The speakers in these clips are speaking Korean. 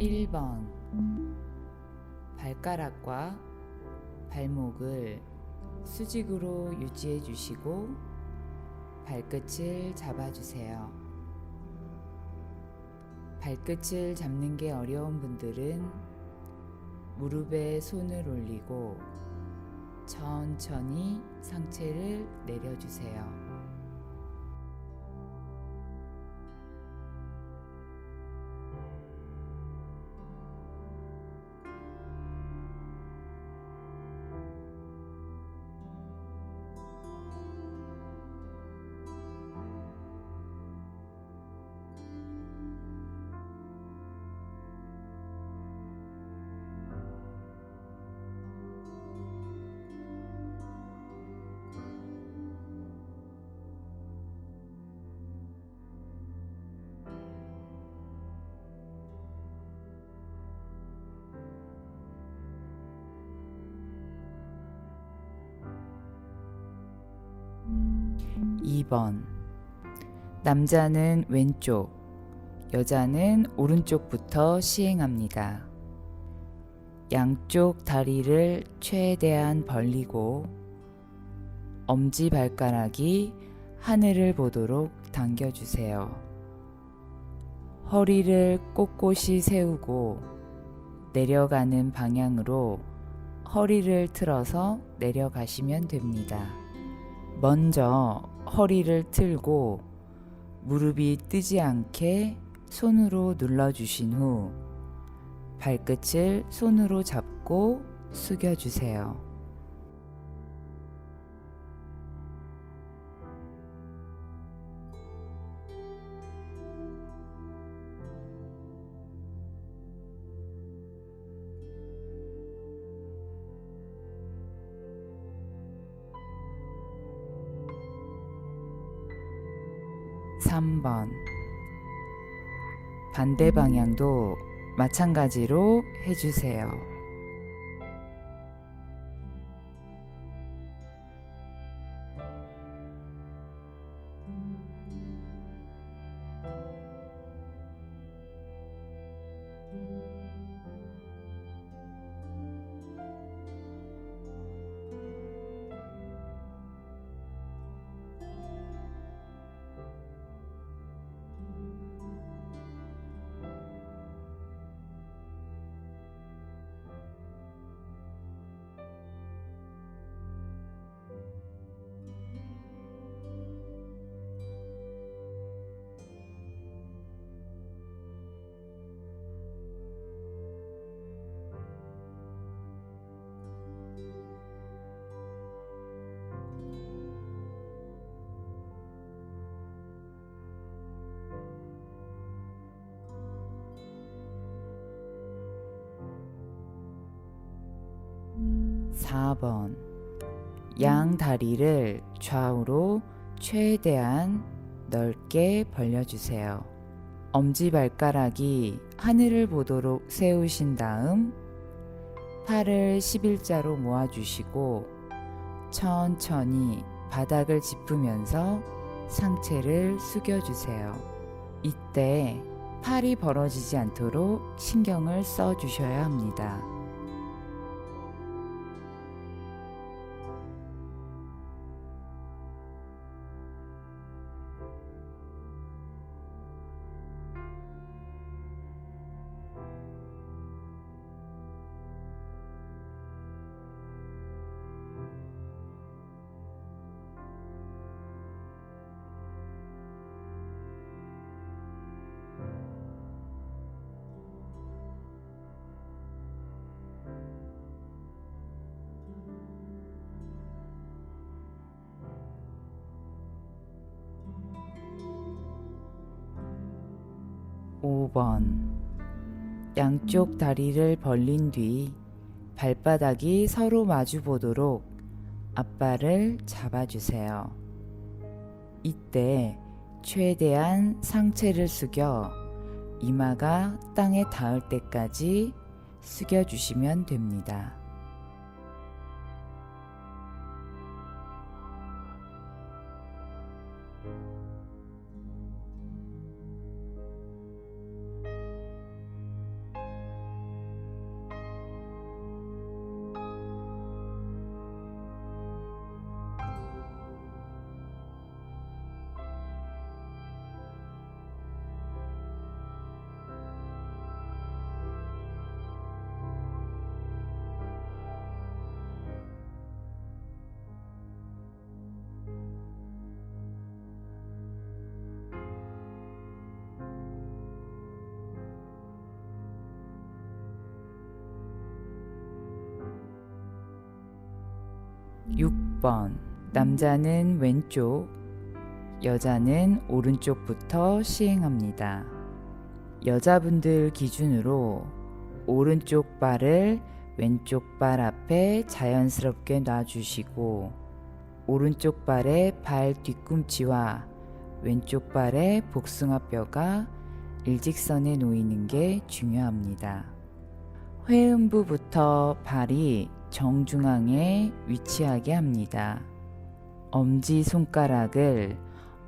1번 발가락과 발목을 수직으로 유지해 주시고 발끝을 잡아주세요. 발끝을 잡는 게 어려운 분들은 무릎에 손을 올리고 천천히 상체를 내려주세요. 2번 남자는 왼쪽, 여자는 오른쪽부터 시행합니다. 양쪽 다리를 최대한 벌리고 엄지발가락이 하늘을 보도록 당겨주세요. 허리를 꼿꼿이 세우고 내려가는 방향으로 허리를 틀어서 내려가시면 됩니다. 먼저 허리를 틀고 무릎이 뜨지 않게 손으로 눌러주신 후 발끝을 손으로 잡고 숙여주세요. 3번 반대 방향도 마찬가지로 해주세요. 4번 양 다리를 좌우로 최대한 넓게 벌려주세요. 엄지발가락이 하늘을 보도록 세우신 다음 팔을 11자로 모아주시고 천천히 바닥을 짚으면서 상체를 숙여주세요. 이때 팔이 벌어지지 않도록 신경을 써주셔야 합니다. 5번 양쪽 다리를 벌린 뒤 발바닥이 서로 마주 보도록 앞발을 잡아주세요. 이때 최대한 상체를 숙여 이마가 땅에 닿을 때까지 숙여주시면 됩니다. 6번 남자는 왼쪽, 여자는 오른쪽부터 시행합니다. 여자분들 기준으로 오른쪽 발을 왼쪽 발 앞에 자연스럽게 놔주시고 오른쪽 발의 발 뒤꿈치와 왼쪽 발의 복숭아뼈가 일직선에 놓이는 게 중요합니다. 회음부부터 발이 정중앙에 위치하게 합니다. 엄지손가락을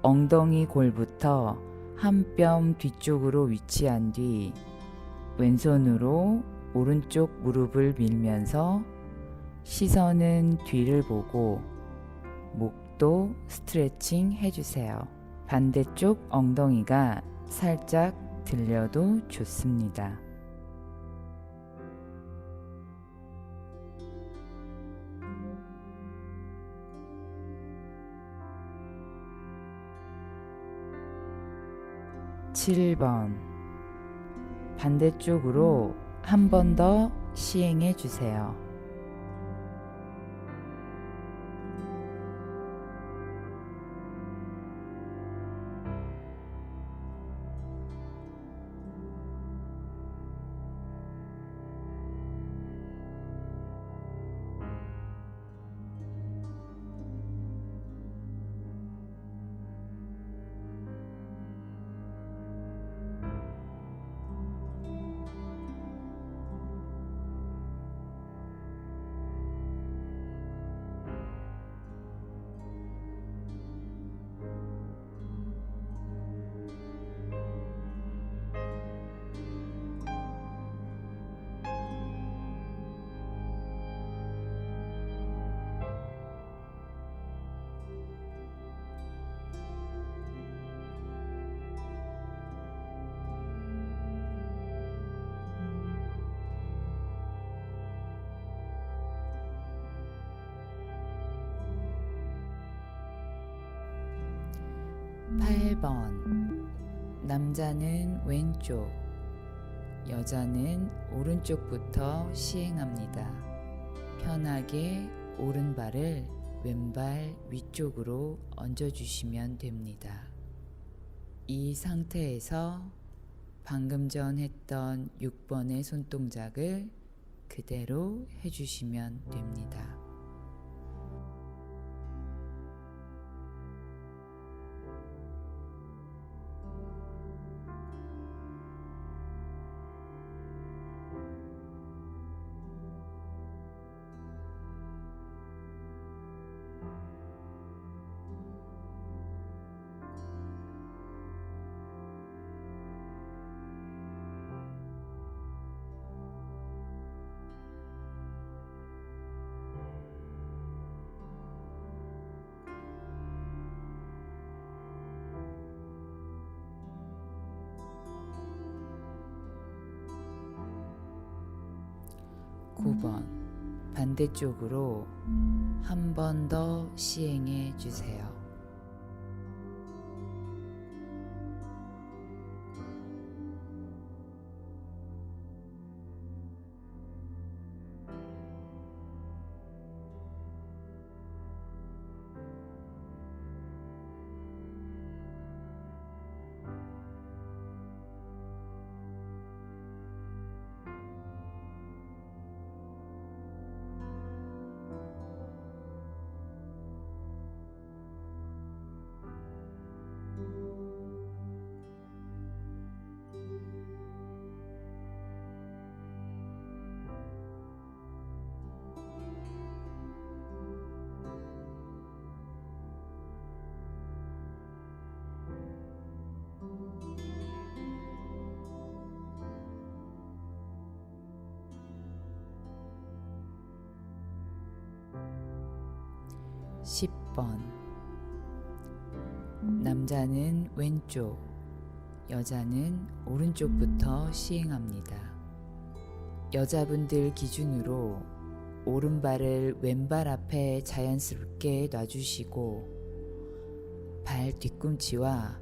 엉덩이 골부터 한 뼘 뒤쪽으로 위치한 뒤 왼손으로 오른쪽 무릎을 밀면서 시선은 뒤를 보고 목도 스트레칭 해주세요. 반대쪽 엉덩이가 살짝 들려도 좋습니다. (7번) 반대쪽으로 한 번 더 시행해 주세요. (8번) 남자는 왼쪽, 여자는 오른쪽부터 시행합니다. 편하게 오른발을 왼발 위쪽으로 얹어주시면 됩니다. 이 상태에서 방금 전 했던 6번의 손동작을 그대로 해주시면 됩니다. (9번) 반대쪽으로 한 번 더 시행해 주세요. (10번) 남자는 왼쪽, 여자는 오른쪽부터 시행합니다. 여자분들 기준으로 오른발을 왼발 앞에 자연스럽게 놔주시고 발 뒤꿈치와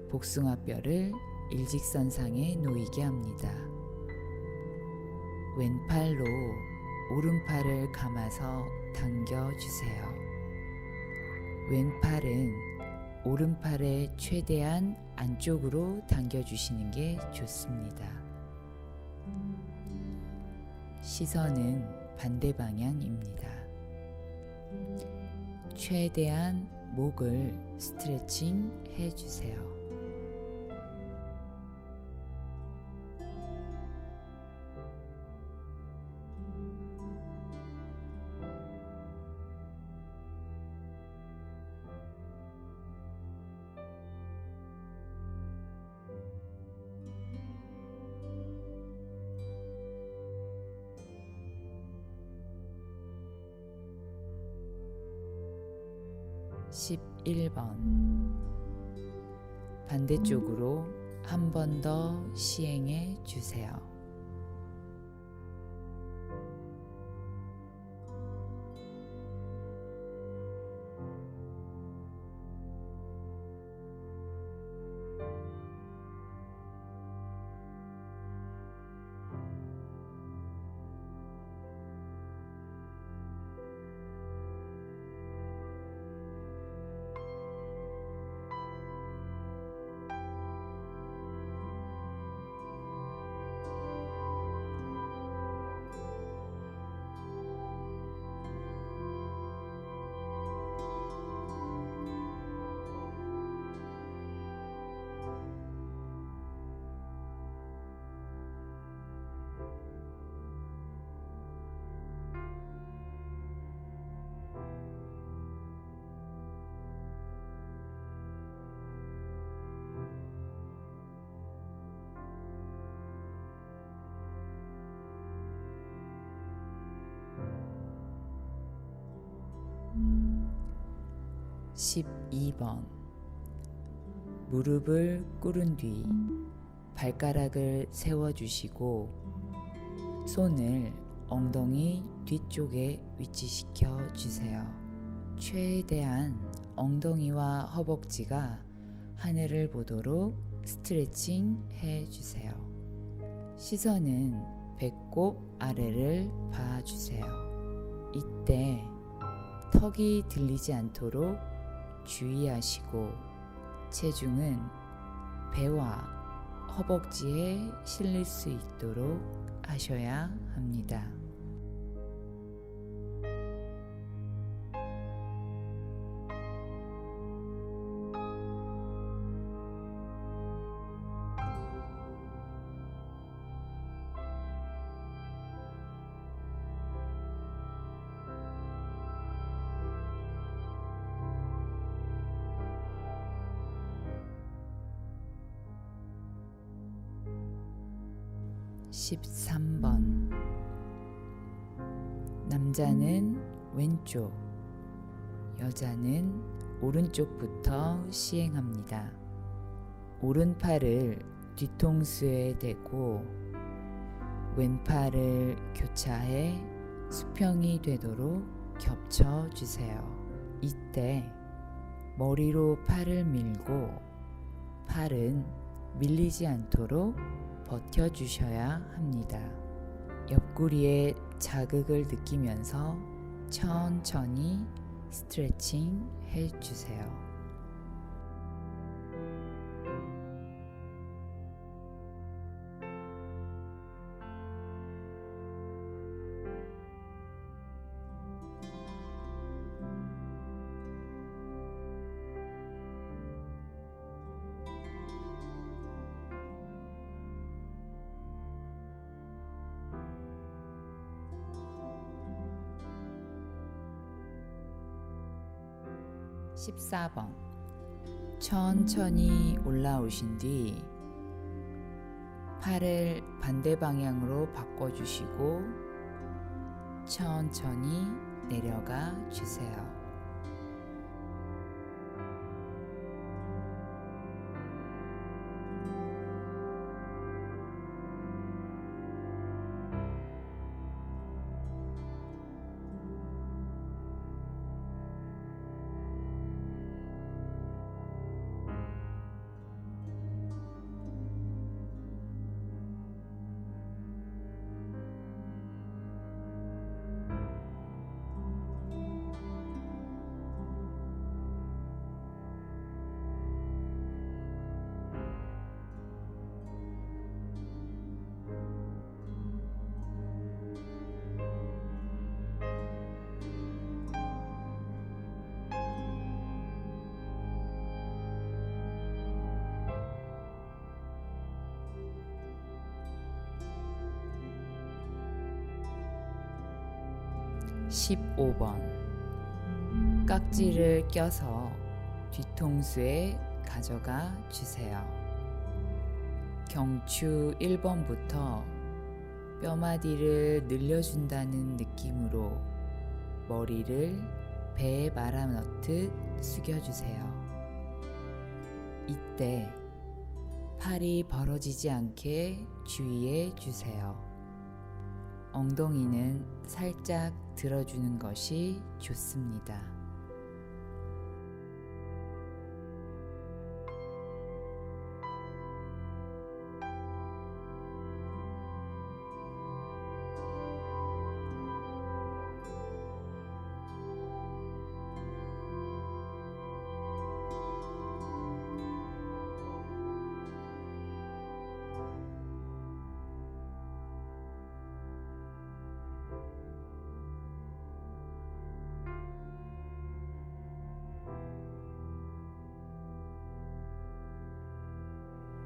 복숭아뼈를 일직선상에 놓이게 합니다. 왼팔로 오른팔을 감아서 당겨주세요. 왼팔은 오른팔에 최대한 안쪽으로 당겨주시는 게 좋습니다. 시선은 반대 방향입니다. 최대한 목을 스트레칭 해주세요. (11번) 반대쪽으로 한 번 더 시행해 주세요. (12번) 무릎을 꿇은 뒤 발가락을 세워주시고 손을 엉덩이 뒤쪽에 위치시켜 주세요. 최대한 엉덩이와 허벅지가 하늘을 보도록 스트레칭 해주세요. 시선은 배꼽 아래를 봐주세요. 이때 턱이 들리지 않도록 주의하시고 체중은 배와 허벅지에 실릴 수 있도록 하셔야 합니다. (13번) 남자는 왼쪽, 여자는 오른쪽부터 시행합니다. 오른팔을 뒤통수에 대고 왼팔을 교차해 수평이 되도록 겹쳐주세요. 이때 머리로 팔을 밀고 팔은 밀리지 않도록 버텨주셔야 합니다. 옆구리에 자극을 느끼면서 천천히 스트레칭 해주세요. (14번) 천천히 올라오신 뒤 팔을 반대 방향으로 바꿔주시고 천천히 내려가 주세요. 15번 깍지를 껴서 뒤통수에 가져가 주세요. 경추 1번부터 뼈마디를 늘려준다는 느낌으로 머리를 배에 말아넣듯 숙여주세요. 이때 팔이 벌어지지 않게 주의해 주세요. 엉덩이는 살짝 들어주는 것이 좋습니다.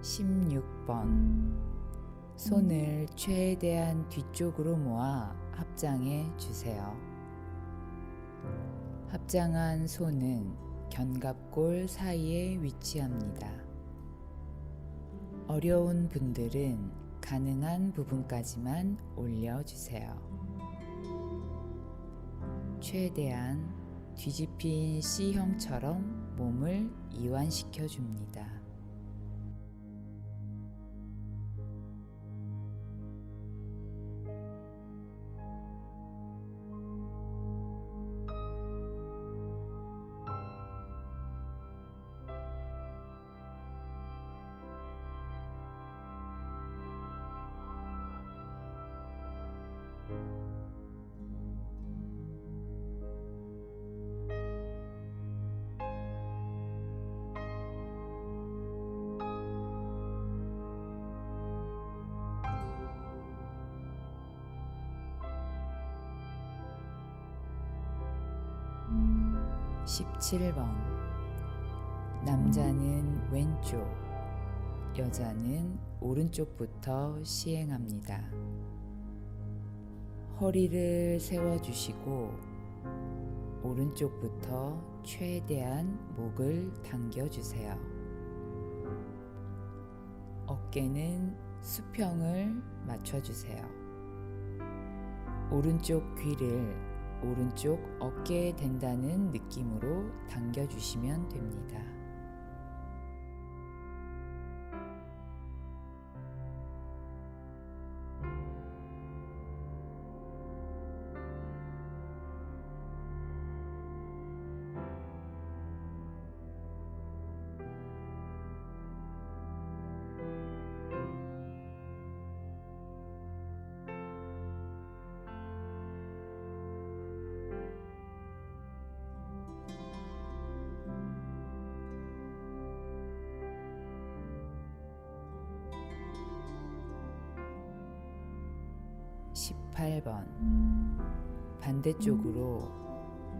(16번) 손을 최대한 뒤쪽으로 모아 합장해 주세요. 합장한 손은 견갑골 사이에 위치합니다. 어려운 분들은 가능한 부분까지만 올려주세요. 최대한 뒤집힌 C형처럼 몸을 이완시켜 줍니다. (17번) 남자는 왼쪽, 여자는 오른쪽부터 시행합니다. 허리를 세워주시고 오른쪽부터 최대한 목을 당겨주세요. 어깨는 수평을 맞춰주세요. 오른쪽 귀를 오른쪽 어깨에 댄다는 느낌으로 당겨주시면 됩니다. (18번) 반대쪽으로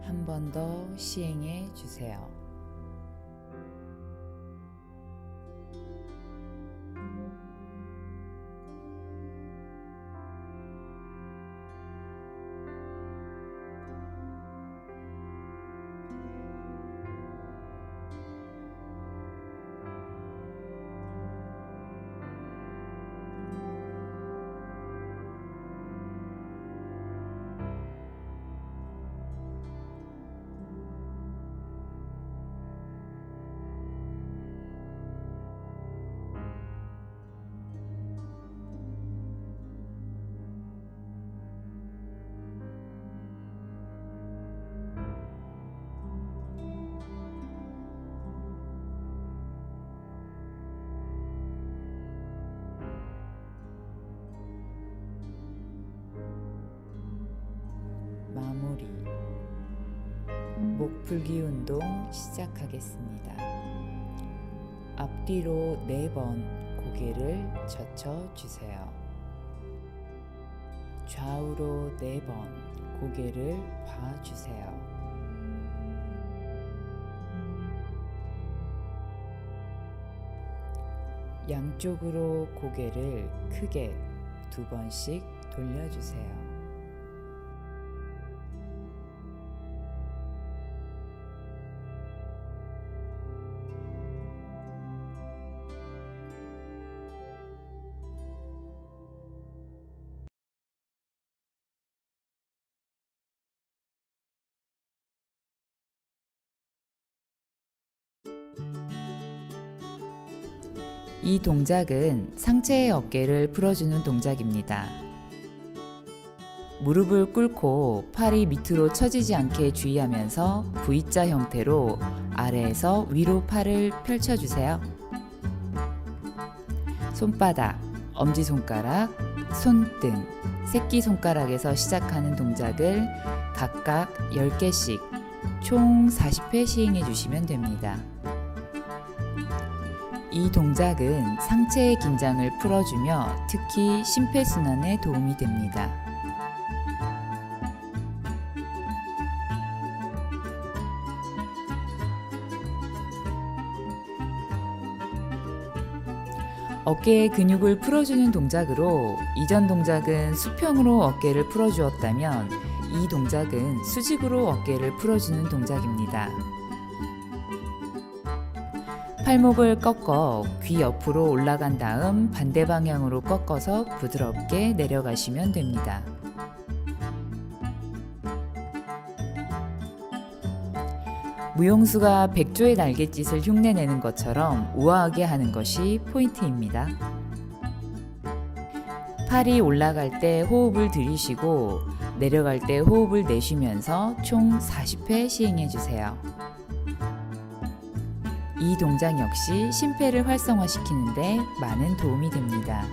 한 번 더 시행해 주세요. 마무리. 목 풀기 운동 시작하겠습니다. 앞뒤로 4번 고개를 젖혀주세요. 좌우로 4번 고개를 봐주세요. 양쪽으로 고개를 크게 2번씩 돌려주세요. 이 동작은 상체의 어깨를 풀어주는 동작입니다. 무릎을 꿇고 팔이 밑으로 처지지 않게 주의하면서 V자 형태로 아래에서 위로 팔을 펼쳐주세요. 손바닥, 엄지손가락, 손등, 새끼손가락에서 시작하는 동작을 각각 10개씩 총 40회 시행해 주시면 됩니다. 이 동작은 상체의 긴장을 풀어주며 특히 심폐순환에 도움이 됩니다. 어깨의 근육을 풀어주는 동작으로 이전 동작은 수평으로 어깨를 풀어주었다면 이 동작은 수직으로 어깨를 풀어주는 동작입니다. 팔목을 꺾어 귀 옆으로 올라간 다음 반대 방향으로 꺾어서 부드럽게 내려가시면 됩니다. 무용수가 백조의 날갯짓을 흉내내는 것처럼 우아하게 하는 것이 포인트입니다. 팔이 올라갈 때 호흡을 들이쉬고 내려갈 때 호흡을 내쉬면서 총 40회 시행해 주세요. 이 동작 역시 심폐를 활성화시키는 데 많은 도움이 됩니다.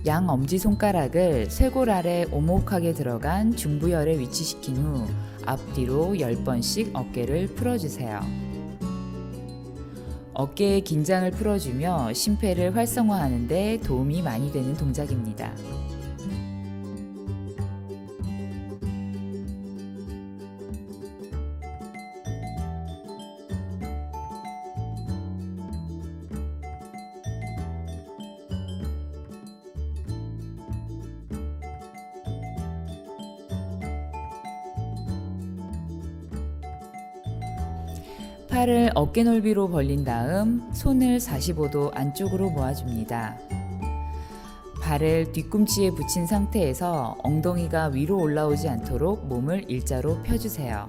양 엄지손가락을 쇄골 아래 오목하게 들어간 중부열에 위치시킨 후 앞뒤로 10번씩 어깨를 풀어주세요. 어깨의 긴장을 풀어주며 심폐를 활성화하는 데 도움이 많이 되는 동작입니다. 팔을 어깨 넓이로 벌린 다음 손을 45도 안쪽으로 모아줍니다. 발을 뒤꿈치에 붙인 상태에서 엉덩이가 위로 올라오지 않도록 몸을 일자로 펴주세요.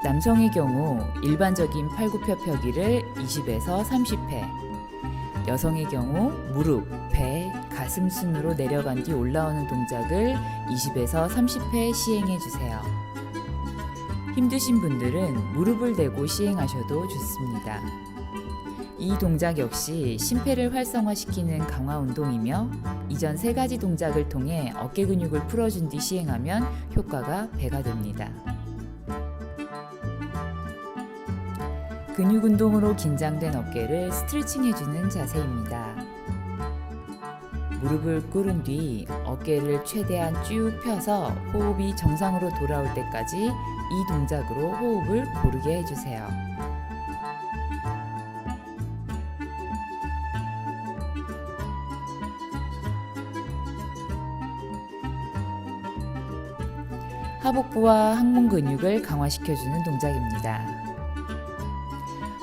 남성의 경우 일반적인 팔굽혀 펴기를 20에서 30회, 여성의 경우 무릎, 배, 가슴 순으로 내려간 뒤 올라오는 동작을 20에서 30회 시행해 주세요. 힘드신 분들은 무릎을 대고 시행하셔도 좋습니다. 이 동작 역시 심폐를 활성화시키는 강화 운동이며 이전 3가지 동작을 통해 어깨 근육을 풀어준 뒤 시행하면 효과가 배가 됩니다. 근육 운동으로 긴장된 어깨를 스트레칭해주는 자세입니다. 무릎을 꿇은 뒤 어깨를 최대한 쭉 펴서 호흡이 정상으로 돌아올 때까지 이 동작으로 호흡을 고르게 해주세요. 하복부와 항문 근육을 강화시켜주는 동작입니다.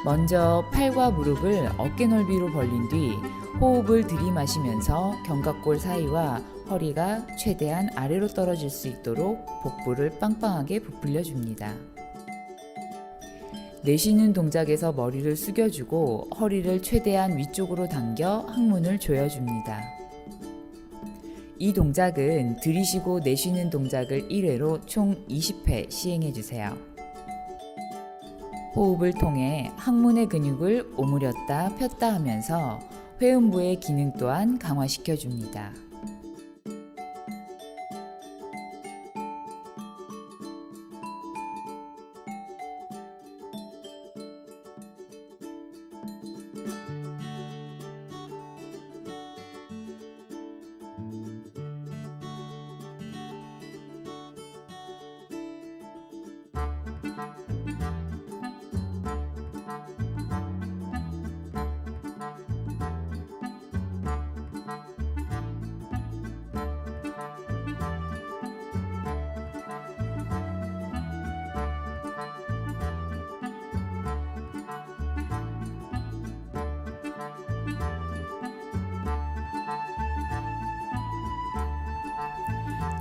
먼저 팔과 무릎을 어깨 넓이로 벌린 뒤 호흡을 들이마시면서 견갑골 사이와 허리가 최대한 아래로 떨어질 수 있도록 복부를 빵빵하게 부풀려 줍니다. 내쉬는 동작에서 머리를 숙여주고 허리를 최대한 위쪽으로 당겨 항문을 조여줍니다. 이 동작은 들이쉬고 내쉬는 동작을 1회로 총 20회 시행해주세요. 호흡을 통해 항문의 근육을 오므렸다 폈다 하면서 회음부의 기능 또한 강화시켜줍니다.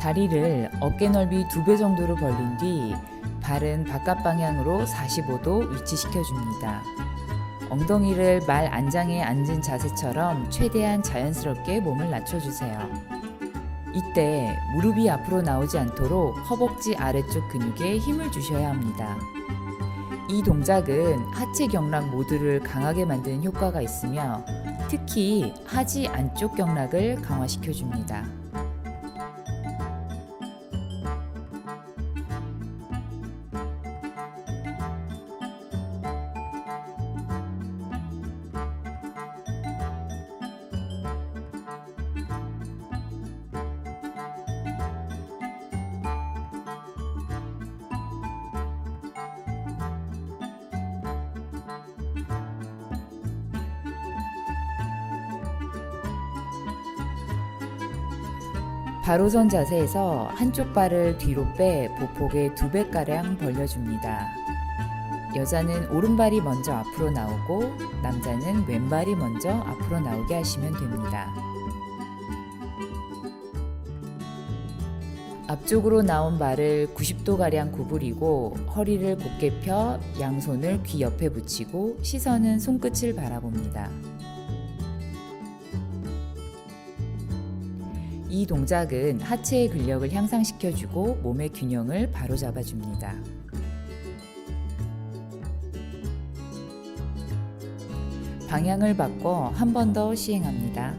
다리를 어깨 넓이 2배 정도로 벌린 뒤 발은 바깥 방향으로 45도 위치시켜줍니다. 엉덩이를 말 안장에 앉은 자세처럼 최대한 자연스럽게 몸을 낮춰주세요. 이때 무릎이 앞으로 나오지 않도록 허벅지 아래쪽 근육에 힘을 주셔야 합니다. 이 동작은 하체 경락 모두를 강하게 만드는 효과가 있으며 특히 하지 안쪽 경락을 강화시켜줍니다. 바로 선 자세에서 한쪽 발을 뒤로 빼 보폭의 2배가량 벌려줍니다. 여자는 오른발이 먼저 앞으로 나오고 남자는 왼발이 먼저 앞으로 나오게 하시면 됩니다. 앞쪽으로 나온 발을 90도가량 구부리고 허리를 곧게 펴 양손을 귀 옆에 붙이고 시선은 손끝을 바라봅니다. 이 동작은 하체의 근력을 향상시켜주고 몸의 균형을 바로잡아줍니다. 방향을 바꿔 한 번 더 시행합니다.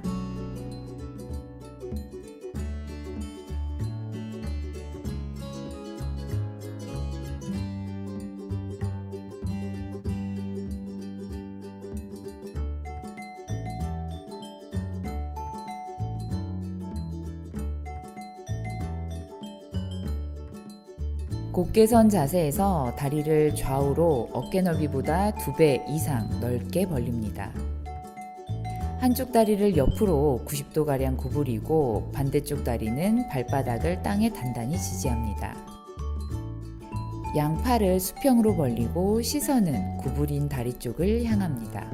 곧게 선 자세에서 다리를 좌우로 어깨 넓이보다 2배 이상 넓게 벌립니다. 한쪽 다리를 옆으로 90도가량 구부리고 반대쪽 다리는 발바닥을 땅에 단단히 지지합니다. 양팔을 수평으로 벌리고 시선은 구부린 다리 쪽을 향합니다.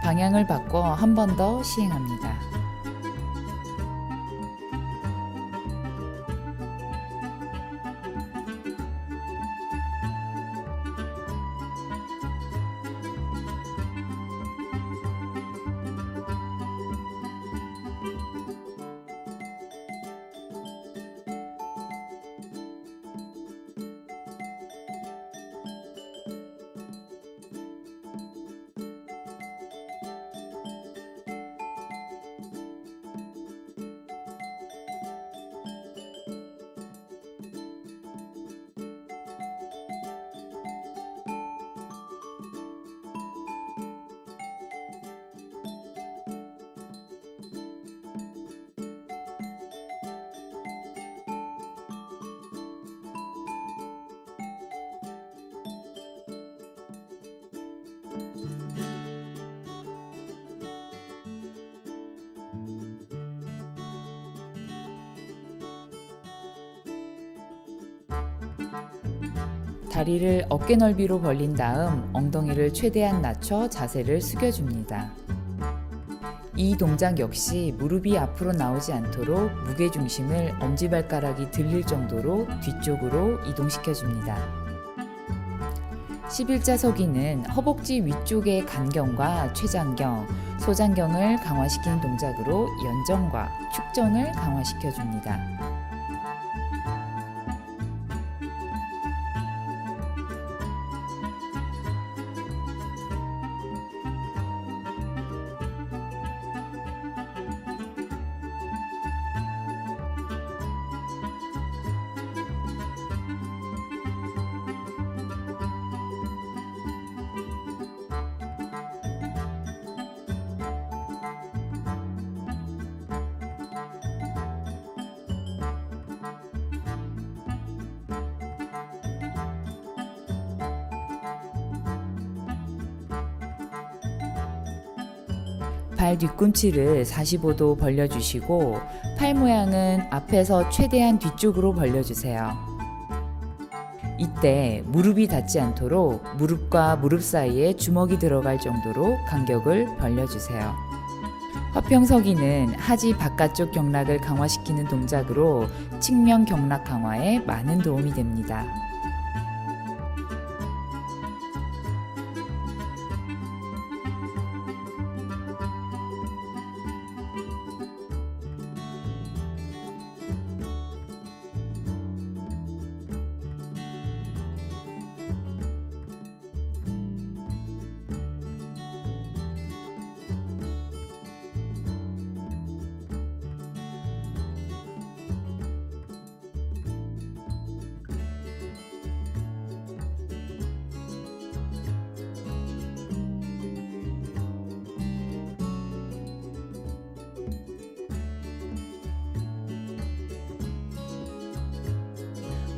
방향을 바꿔 한 번 더 시행합니다. 다리를 어깨 넓이로 벌린 다음 엉덩이를 최대한 낮춰 자세를 숙여줍니다. 이 동작 역시 무릎이 앞으로 나오지 않도록 무게중심을 엄지발가락이 들릴 정도로 뒤쪽으로 이동시켜줍니다. 11자 서기는 허벅지 위쪽의 간경과 최장경, 소장경을 강화시키는 동작으로 연정과 축전을 강화시켜줍니다. 발 뒤꿈치를 45도 벌려주시고 팔 모양은 앞에서 최대한 뒤쪽으로 벌려주세요. 이때 무릎이 닿지 않도록 무릎과 무릎 사이에 주먹이 들어갈 정도로 간격을 벌려주세요. 화평서기는 하지 바깥쪽 경락을 강화시키는 동작으로 측면 경락 강화에 많은 도움이 됩니다.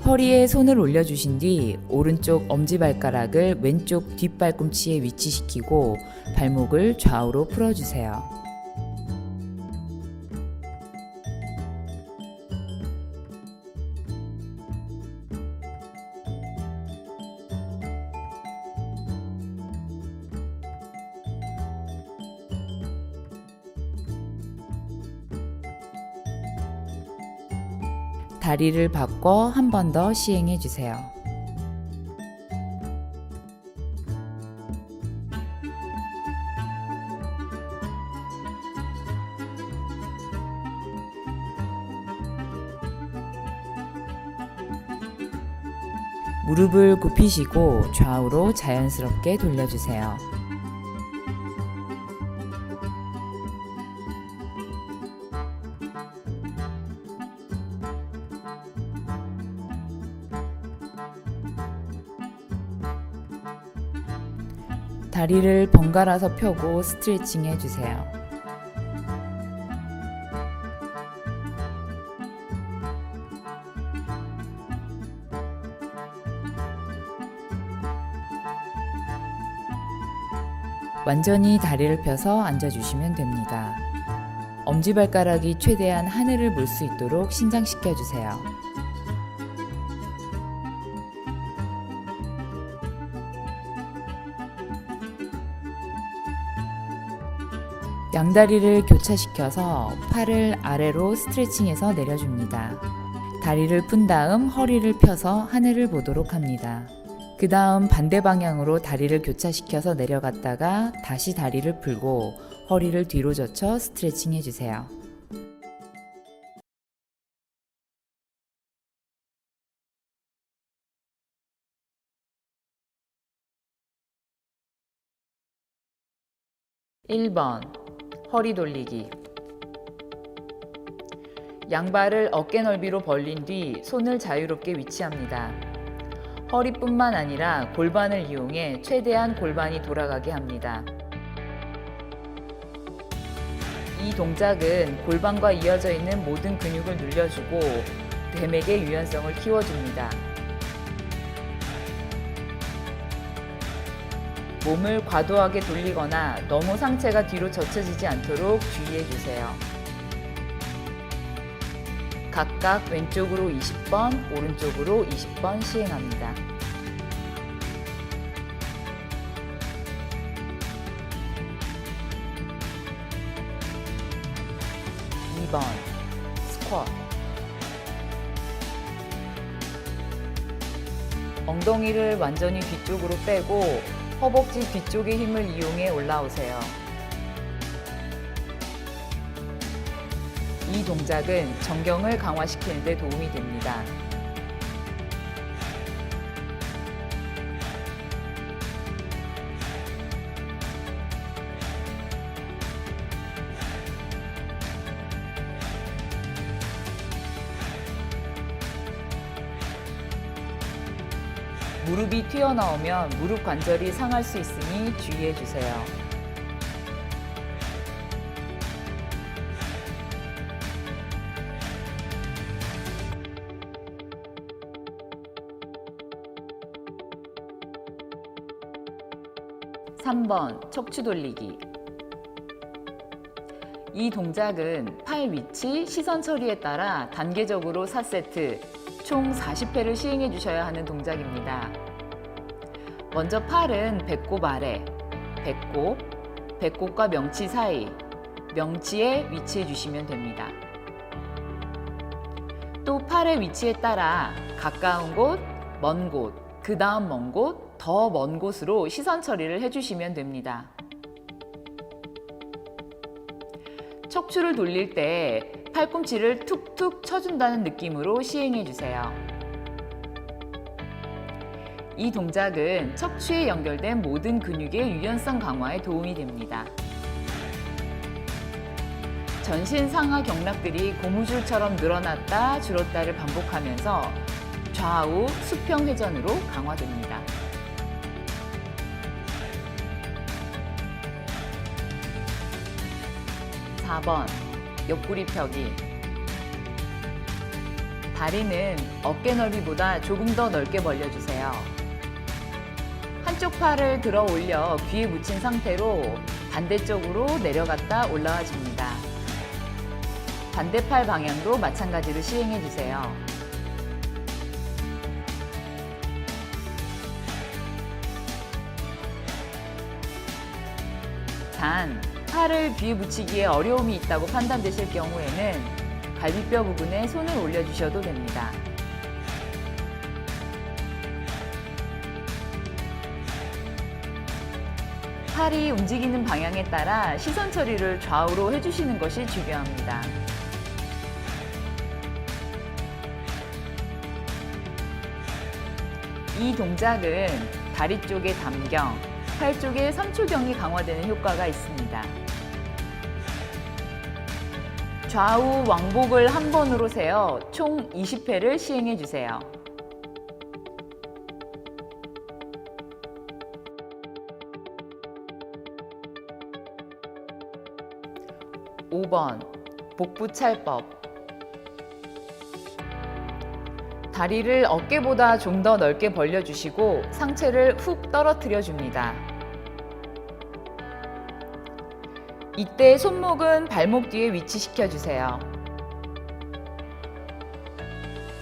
허리에 손을 올려주신 뒤 오른쪽 엄지발가락을 왼쪽 뒷발꿈치에 위치시키고 발목을 좌우로 풀어주세요. 다리를 바꿔 한 번 더 시행해 주세요. 무릎을 굽히시고 좌우로 자연스럽게 돌려주세요. 다리를 번갈아서 펴고 스트레칭 해주세요. 완전히 다리를 펴서 앉아주시면 됩니다. 엄지발가락이 최대한 하늘을 볼 수 있도록 신장시켜주세요. 양다리를 교차시켜서 팔을 아래로 스트레칭해서 내려줍니다. 다리를 푼 다음 허리를 펴서 하늘을 보도록 합니다. 그 다음 반대 방향으로 다리를 교차시켜서 내려갔다가 다시 다리를 풀고 허리를 뒤로 젖혀 스트레칭 해주세요. (1번) 허리 돌리기. 양발을 어깨 넓이로 벌린 뒤 손을 자유롭게 위치합니다. 허리뿐만 아니라 골반을 이용해 최대한 골반이 돌아가게 합니다. 이 동작은 골반과 이어져 있는 모든 근육을 늘려주고 대맥의 유연성을 키워줍니다. 몸을 과도하게 돌리거나 너무 상체가 뒤로 젖혀지지 않도록 주의해주세요. 각각 왼쪽으로 20번, 오른쪽으로 20번 시행합니다. (2번) 스쿼트. 엉덩이를 완전히 뒤쪽으로 빼고 허벅지 뒤쪽의 힘을 이용해 올라오세요. 이 동작은 정경을 강화시키는 데 도움이 됩니다. 무릎이 튀어나오면 무릎 관절이 상할 수 있으니 주의해 주세요. (3번) 척추 돌리기. 이 동작은 팔 위치, 시선 처리에 따라 단계적으로 4세트, 총 40회를 시행해 주셔야 하는 동작입니다. 먼저 팔은 배꼽 아래, 배꼽과 명치 사이, 명치에 위치해 주시면 됩니다. 또 팔의 위치에 따라 가까운 곳, 먼 곳, 그 다음 먼 곳, 더 먼 곳으로 시선 처리를 해주시면 됩니다. 척추를 돌릴 때 팔꿈치를 툭툭 쳐준다는 느낌으로 시행해 주세요. 이 동작은 척추에 연결된 모든 근육의 유연성 강화에 도움이 됩니다. 전신 상하 경락들이 고무줄처럼 늘어났다 줄었다를 반복하면서 좌우 수평 회전으로 강화됩니다. 4번 옆구리 펴기. 다리는 어깨 넓이보다 조금 더 넓게 벌려주세요. 한쪽 팔을 들어 올려 귀에 묻힌 상태로 반대쪽으로 내려갔다 올라와 줍니다. 반대팔 방향도 마찬가지로 시행해 주세요. 단, 팔을 귀에 붙이기에 어려움이 있다고 판단되실 경우에는 갈비뼈 부분에 손을 올려주셔도 됩니다. 팔이 움직이는 방향에 따라 시선 처리를 좌우로 해주시는 것이 중요합니다. 이 동작은 다리 쪽의 담경, 팔 쪽의 삼초경이 강화되는 효과가 있습니다. 좌우 왕복을 한 번으로 세어 총 20회를 시행해 주세요. 5번 복부찰법. 다리를 어깨보다 좀 더 넓게 벌려주시고 상체를 훅 떨어뜨려 줍니다. 이때 손목은 발목 뒤에 위치시켜 주세요.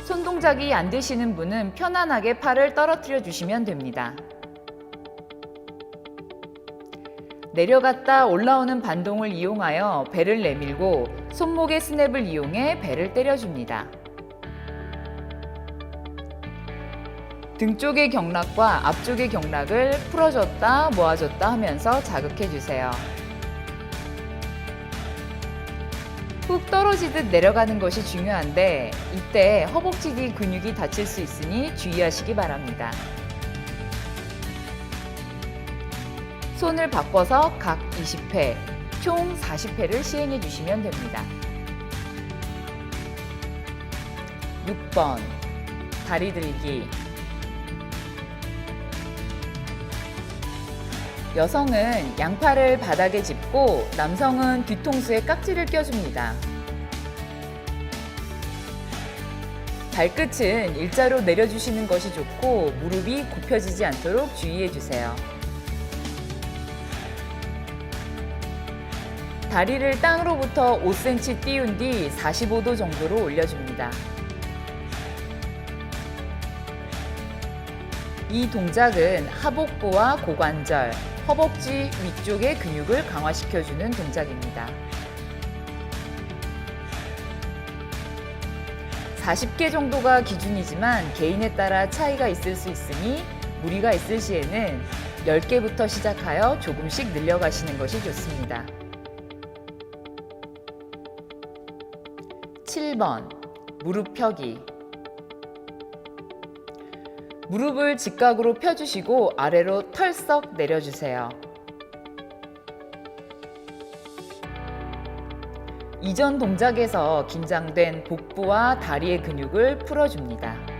손 동작이 안 되시는 분은 편안하게 팔을 떨어뜨려 주시면 됩니다. 내려갔다 올라오는 반동을 이용하여 배를 내밀고 손목의 스냅을 이용해 배를 때려줍니다. 등 쪽의 경락과 앞쪽의 경락을 풀어줬다 모아줬다 하면서 자극해 주세요. 훅 떨어지듯 내려가는 것이 중요한데 이때 허벅지 뒤 근육이 다칠 수 있으니 주의하시기 바랍니다. 손을 바꿔서 각 20회, 총 40회를 시행해 주시면 됩니다. 6번 다리 들기. 여성은 양팔을 바닥에 짚고 남성은 뒤통수에 깍지를 껴줍니다. 발끝은 일자로 내려주시는 것이 좋고 무릎이 굽혀지지 않도록 주의해 주세요. 다리를 땅으로부터 5cm 띄운 뒤 45도 정도로 올려줍니다. 이 동작은 하복부와 고관절, 허벅지 위쪽의 근육을 강화시켜주는 동작입니다. 40개 정도가 기준이지만 개인에 따라 차이가 있을 수 있으니 무리가 있을 시에는 10개부터 시작하여 조금씩 늘려가시는 것이 좋습니다. 7번 무릎 펴기. 무릎을 직각으로 펴주시고 아래로 털썩 내려주세요. 이전 동작에서 긴장된 복부와 다리의 근육을 풀어줍니다.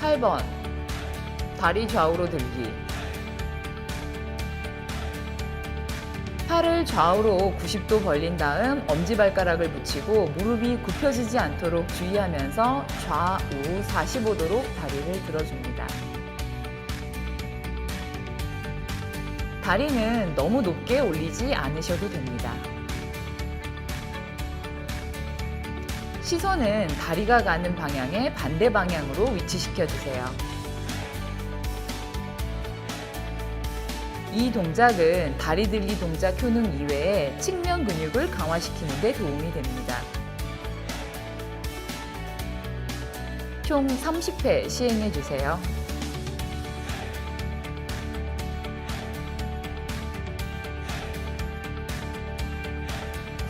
8번 다리 좌우로 들기. 팔을 좌우로 90도 벌린 다음 엄지발가락을 붙이고 무릎이 굽혀지지 않도록 주의하면서 좌우 45도로 다리를 들어줍니다. 다리는 너무 높게 올리지 않으셔도 됩니다. 시선은 다리가 가는 방향의 반대 방향으로 위치시켜 주세요. 이 동작은 다리 들기 동작 효능 이외에 측면 근육을 강화시키는 데 도움이 됩니다. 총 30회 시행해 주세요.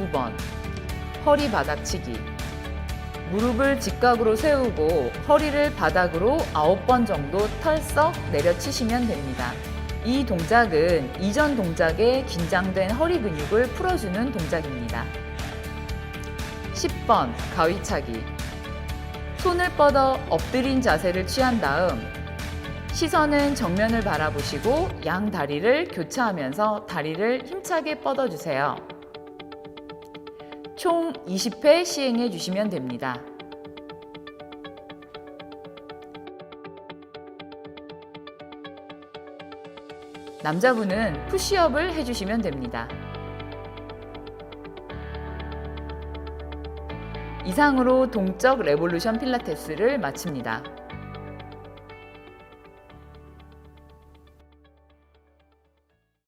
(9번) 허리 바닥치기. 무릎을 직각으로 세우고 허리를 바닥으로 9번 정도 털썩 내려치시면 됩니다. 이 동작은 이전 동작에 긴장된 허리 근육을 풀어주는 동작입니다. 10번 가위차기. 손을 뻗어 엎드린 자세를 취한 다음 시선은 정면을 바라보시고 양 다리를 교차하면서 다리를 힘차게 뻗어주세요. 총 20회 시행해 주시면 됩니다. 남자분은 푸시업을 해주시면 됩니다. 이상으로 동적 레볼루션 필라테스를 마칩니다.